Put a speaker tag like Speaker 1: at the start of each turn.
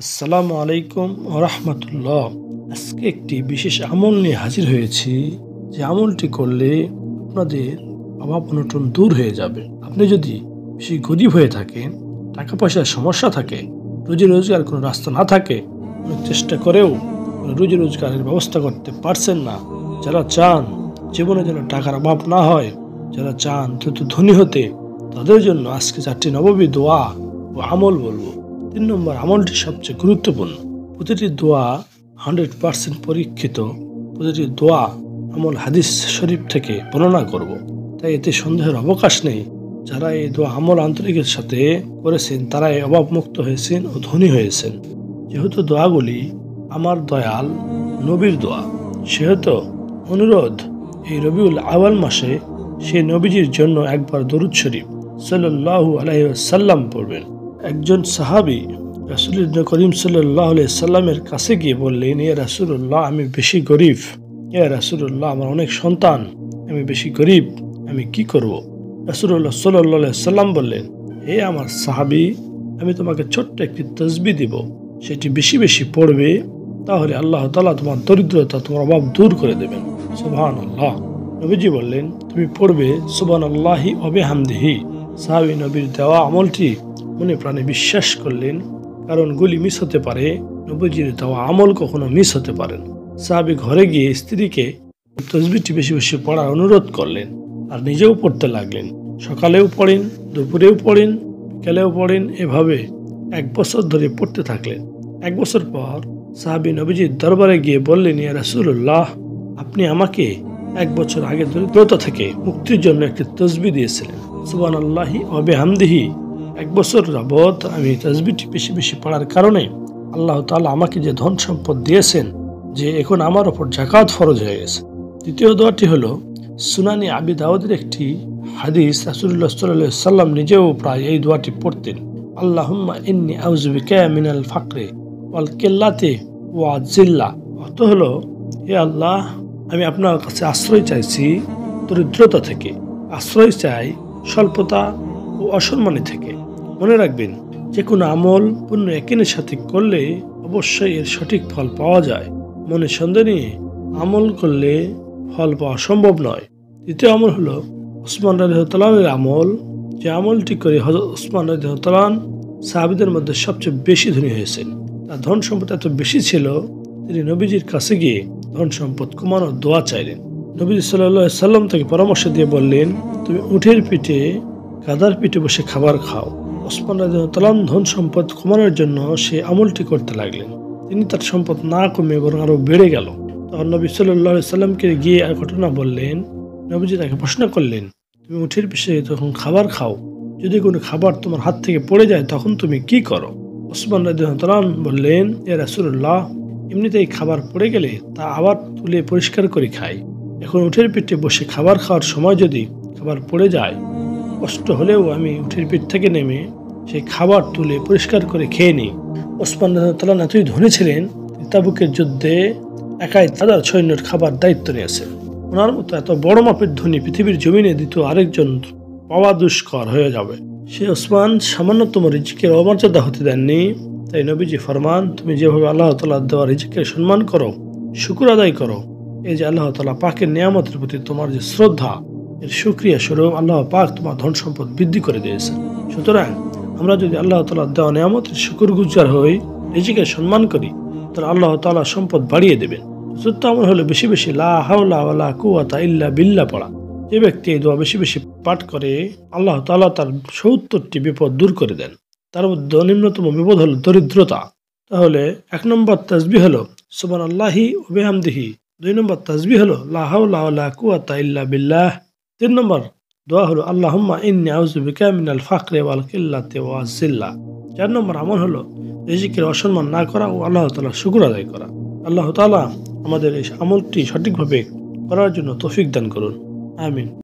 Speaker 1: আসসালামু আলাইকুম রাহমাতুল্লাহ। আজকে একটি বিশেষ আমল নিয়ে হাজির হয়েছি, যে আমলটি করলে আপনাদের অভাব অনটন দূর হয়ে যাবে। আপনি যদি বেশি গরিব হয়ে থাকেন, টাকা পয়সার সমস্যা থাকে, রুজি রোজগার কোনো রাস্তা না থাকে, অনেক চেষ্টা করেও রুজি রোজগারের ব্যবস্থা করতে পারছেন না, যারা চান জীবনে যেন টাকার অভাব না হয়, যারা চান দ্রুত ধনী হতে, তাদের জন্য আজকে 4টি নববী দোয়া ও আমল বলবো। 3 নম্বর আমলটি সবচেয়ে গুরুত্বপূর্ণ। প্রতিটি দোয়া 100% পরীক্ষিত। প্রতিটি দোয়া আমল হাদিস শরীফ থেকে বর্ণনা করব, তাই এতে সন্দেহের অবকাশ নেই। যারা এই দোয়া আমল আন্তরিকের সাথে করেছেন, তারা এই অভাব মুক্ত হয়েছেন ও ধনী হয়েছেন। যেহেতু দোয়াগুলি আমার দয়াল নবীর দোয়া, সেহেতু অনুরোধ এই রবিউল আউয়াল মাসে সেই নবীজির জন্য একবার দরুদ শরীফ সাল্লাল্লাহু আলাইহি ওয়াসাল্লাম পড়বেন। একজন সাহাবী রাসূল করিম সাল্লাল্লাহু আলাইহি সাল্লামের কাছে গিয়ে বললেন, ইয়া রাসূলুল্লাহ, আমি বেশি গরিব। ইয়া রাসূলুল্লাহ, আমার অনেক সন্তান, আমি বেশি গরিব, আমি কি করব? রাসূলুল্লাহ সাল্লাল্লাহু আলাইহি সাল্লাম বললেন, হে আমার সাহাবী, আমি তোমাকে ছোট্ট একটি তাসবিহ দিব, সেটি বেশি বেশি পড়বে, তাহলে আল্লাহ তাআলা তোমার দরিদ্রতা, তোমার অভাব দূর করে দেবেন। সুবহানাল্লাহ। নবীজি বললেন, তুমি পড়বে সুবহানাল্লাহি ওয়া বিহামদিহি। সাহাবী নবীর দেওয়া আমলটি মনে প্রাণে বিশ্বাস করলেন, কারণ গুলি মিস হতে পারে, নবীজির দেওয়া আমল কখনো মিস হতে পারে না। সাহাবী ঘরে গিয়ে স্ত্রীকে তাসবিহটি বেশি বেশি পড়ার অনুরোধ করলেন আর নিজেও পড়তে লাগলেন। সকালেও পড়েন, দুপুরেও পড়েন, বিকেলেও পড়েন, এভাবে 1 বছর ধরে পড়তে থাকলেন। 1 বছর পর সাহাবী নবীজির দরবারে গিয়ে বললেন, ইয়া রাসূলুল্লাহ, আপনি আমাকে 1 বছর আগে দরিদ্রতা থেকে মুক্তির জন্য একটি তাসবিহ দিয়েছিলেন, সুবহানাল্লাহি ওয়া বিহামদিহি। 1 বছর যাবৎ আমি তাসবিহটি বেশি বেশি পড়ার কারণে আল্লাহ তাআলা আমাকে যে ধন সম্পদ দিয়েছেন, যে এখন আমার উপর যাকাত ফরজ হয়ে গেছে। দ্বিতীয় দোয়াটি হলো সুনানি আবি দাউদের একটি হাদিস। রাসূলুল্লাহ সাল্লাল্লাহু আলাইহি সাল্লাম নিজেও প্রায় এই দোয়াটি পড়তেন। আল্লাহুম্মা ইন্নী আউযু বিকা মিনাল ফাকরি ওয়াল কিল্লাতি ওয়া যিল্লা। অর্থ হলো, হে আল্লাহ, আমি আপনার কাছে আশ্রয় চাইছি দরিদ্রতা থেকে, আশ্রয় চাই স্বল্পতা ও অসম্মানী থেকে। মনে রাখবেন, যে কোনো আমল পূর্ণ ইয়াকিনের সাথে করলে অবশ্যই এর সঠিক ফল পাওয়া যায়। মনে সন্দেহ নিয়ে আমল করলে ফল পাওয়া সম্ভব নয়। দ্বিতীয় আমল হলো উসমান রাদিয়াল্লাহু আনহুর আমল। যে আমলটি করে হযরত উসমান রাদিয়াল্লাহু আনহু সাহাবীদের মধ্যে সবচেয়ে বেশি ধনী হয়েছেন। তার ধন সম্পদ এত বেশি ছিল, তিনি নবীজির কাছে গিয়ে ধন সম্পদ কমানোর দোয়া চাইলেন। নবীজি সাল্লাল্লাহু আলাইহি সাল্লাম তাকে পরামর্শ দিয়ে বললেন, তুমি উটের পিঠে, গাধার পিঠে বসে খাবার খাও। উসমান রাদিয়াল্লাহু আনহু ধন সম্পদ কমানোর জন্য সে আমলটি করতে লাগলেন। তিনি তার সম্পদ না কমে বরং আরো বেড়ে গেল। তখন নবী সাল্লাল্লাহু আলাইহি সাল্লামকে গিয়ে আর ঘটনা বললেন। নবীজি তাকে প্রশ্ন করলেন, তুমি উটের পিঠে যখন খাবার খাও, যদি কোনো খাবার তোমার হাত থেকে পড়ে যায়, তখন তুমি কি করো? উসমান রাদিয়াল্লাহু আনহু বললেন, ইয়া রাসূলুল্লাহ, এমনিতেই খাবার পড়ে গেলে তা আবার তুলে পরিষ্কার করে খাই। এখন উটের পিঠে বসে খাবার খাওয়ার সময় যদি খাবার পড়ে যায়, কষ্ট হলেও আমি উটের পিঠ থেকে নেমে সেই খাবার তুলে পরিষ্কার করে খেয়ে নিই। ওসমান রাদিয়াল্লাহু আনহু এতই ধনী ছিলেন, তাবুকের যুদ্ধে একাই 1000 সৈন্যের খাবার দায়িত্ব নিয়েছেন। ওনার মতো এত বড় মাপের ধনী পৃথিবীর জমিনে দ্বিতীয় আরেকজন পাওয়া দুষ্কর হয়ে যাবে। সে ওসমান সামান্যতম রিজিকের অমর্যাদা হতে দেননি। তাই নবীজি ফরমান, তুমি যেভাবে আল্লাহ তাআলার দেওয়া রিজিকের সম্মান করো, শুকর আদায় করো, এই যে আল্লাহ তাআলা পাকের নিয়ামতের প্রতি তোমার যে শ্রদ্ধা, এর শুকরিয়া স্বরূপ আল্লাহ পাক তোমার ধন সম্পদ বৃদ্ধি করে দিয়েছে। সুতরাং আমরা যদি আল্লাহ তাআলার দেওয়া নিয়ামতের শুকরগুজার হই, রিজিকের সম্মান করি, তাহলে আল্লাহ তাআলা সম্পদ বাড়িয়ে দেবেন। চতুর্থ আমল হলো বেশি বেশি লা হাওলা ওয়ালা কুওয়াতা ইল্লা বিল্লাহ পড়া। যে ব্যক্তি এই দোয়া বেশি বেশি পাঠ করে, আল্লাহ তাআলা তার 70টি বিপদ দূর করে দেন। তার মধ্যে নিম্নতম বিপদ হলো দরিদ্রতা। তাহলে 1 নম্বর তাসবিহ হলো সুবহানাল্লাহি ওয়া বিহামদিহি। 2 নম্বর তাসবিহ হলো লা হাওলা ওয়ালা কুওয়াতা ইল্লা বিল্লাহ। 3 নম্বর দোয়া হলো আল্লাহুম্মা ইন্নী আউযু বিকা মিনাল ফাকরি ওয়াল কিল্লাতি ওয়া যিল্লা। 4 নম্বর আমল হলো রিজিকের অসম্মান না করা ও আল্লাহ তাআলার শুকর আদায় করা। আল্লাহ তাআলা আমাদের এই আমলটি সঠিকভাবে করার জন্য তৌফিক দান করুন। আমিন।